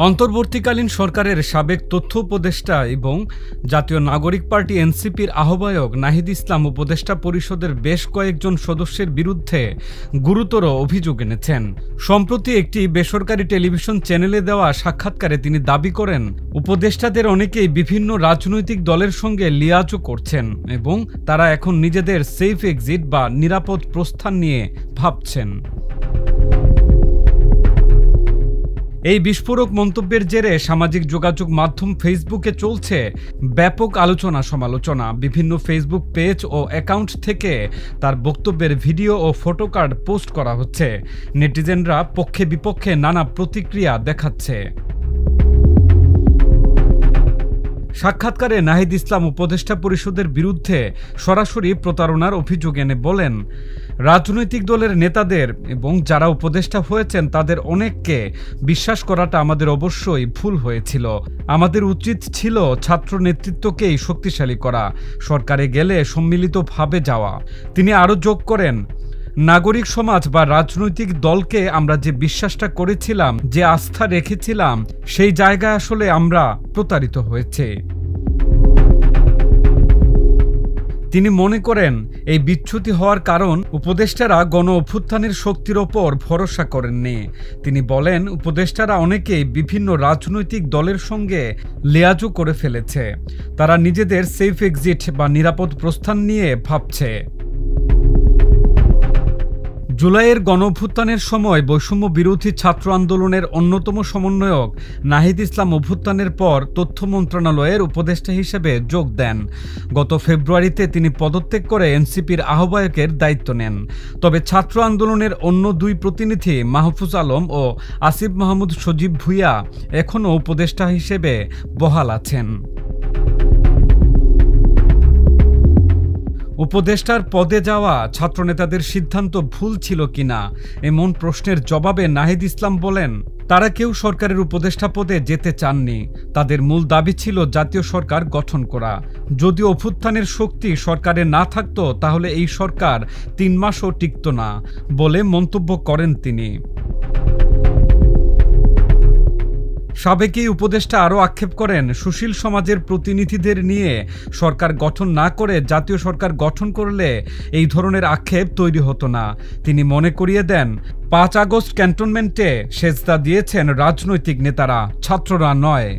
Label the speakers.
Speaker 1: অন্তর্বর্তীকালীন সরকারের সাবেক তথ্য উপদেষ্টা এবং জাতীয় নাগরিক পার্টি এনসিপির আহ্বায়ক নাহিদ ইসলাম উপদেষ্টা পরিষদের বেশ কয়েকজন সদস্যের বিরুদ্ধে গুরুতর অভিযোগ এনেছেন। সম্প্রতি একটি বেসরকারি টেলিভিশন চ্যানেলে দেওয়া সাক্ষাৎকারে তিনি দাবি করেন, উপদেষ্টাদের অনেকেই বিভিন্ন রাজনৈতিক দলের সঙ্গে লিয়াজও করছেন এবং তারা এখন নিজেদের সেফ এক্সিট বা নিরাপদ প্রস্থান নিয়ে ভাবছেন। এই বিস্ফোরক মন্তব্যের জেরে সামাজিক যোগাযোগ মাধ্যম ফেসবুকে চলছে ব্যাপক আলোচনা সমালোচনা। বিভিন্ন ফেসবুক পেজ ও অ্যাকাউন্ট থেকে তার বক্তব্যের ভিডিও ও ফটো কার্ড পোস্ট করা হচ্ছে। নেটিজেনরা পক্ষে বিপক্ষে নানা প্রতিক্রিয়া দেখাচ্ছে। সাক্ষাৎকারে নাহিদ ইসলাম উপদেষ্টা পরিষদের বিরুদ্ধে সরাসরি প্রতারণার অভিযোগ এনে বলেন, রাজনৈতিক দলের নেতাদের এবং যারা উপদেষ্টা হয়েছেন তাদের অনেককে বিশ্বাস করাটা আমাদের অবশ্যই ভুল হয়েছিল। আমাদের উচিত ছিল ছাত্র নেতৃত্বকেই শক্তিশালী করা, সরকারে গেলে সম্মিলিতভাবে যাওয়া। তিনি আরও যোগ করেন, নাগরিক সমাজ বা রাজনৈতিক দলকে আমরা যে বিশ্বাসটা করেছিলাম, যে আস্থা রেখেছিলাম, সেই জায়গায় আসলে আমরা প্রতারিত হয়েছে। তিনি মনে করেন এই বিচ্যুতি হওয়ার কারণ উপদেষ্টারা গণ অভ্যুত্থানের শক্তির ওপর ভরসা করেননি। তিনি বলেন, উপদেষ্টারা অনেকেই বিভিন্ন রাজনৈতিক দলের সঙ্গে লেয়াজও করে ফেলেছে। তারা নিজেদের সেফ এক্সিট বা নিরাপদ প্রস্থান নিয়ে ভাবছে। জুলাইয়ের গণঅভ্যুত্থানের সময় বৈষম্য বিরোধী ছাত্র আন্দোলনের অন্যতম সমন্বয়ক নাহিদ ইসলাম অভ্যুত্থানের পর তথ্য মন্ত্রণালয়ের উপদেষ্টা হিসেবে যোগ দেন। গত ফেব্রুয়ারিতে তিনি পদত্যাগ করে এনসিপির আহ্বায়কের দায়িত্ব নেন। তবে ছাত্র আন্দোলনের অন্য দুই প্রতিনিধি মাহফুজ আলম ও আসিফ মাহমুদ সজীব ভুঁইয়া এখনও উপদেষ্টা হিসেবে বহাল আছেন। উপদেষ্টার পদে যাওয়া ছাত্রনেতাদের সিদ্ধান্ত ভুল ছিল কিনা এমন প্রশ্নের জবাবে নাহিদ ইসলাম বলেন, তারা কেউ সরকারের উপদেষ্টা পদে যেতে চাননি। তাদের মূল দাবি ছিল জাতীয় সরকার গঠন করা। যদি অভ্যুত্থানের শক্তি সরকারে না থাকতো তাহলে এই সরকার 3 মাসও টিকত না বলে মন্তব্য করেন তিনি। সাবেক এই উপদেষ্টা আরও আক্ষেপ করেন, সুশীল সমাজের প্রতিনিধিদের নিয়ে সরকার গঠন না করে জাতীয় সরকার গঠন করলে এই ধরনের আক্ষেপ তৈরি হতো না। তিনি মনে করিয়ে দেন, 5 আগস্ট ক্যান্টনমেন্টে সেজদা দিয়েছেন রাজনৈতিক নেতারা, ছাত্ররা নয়।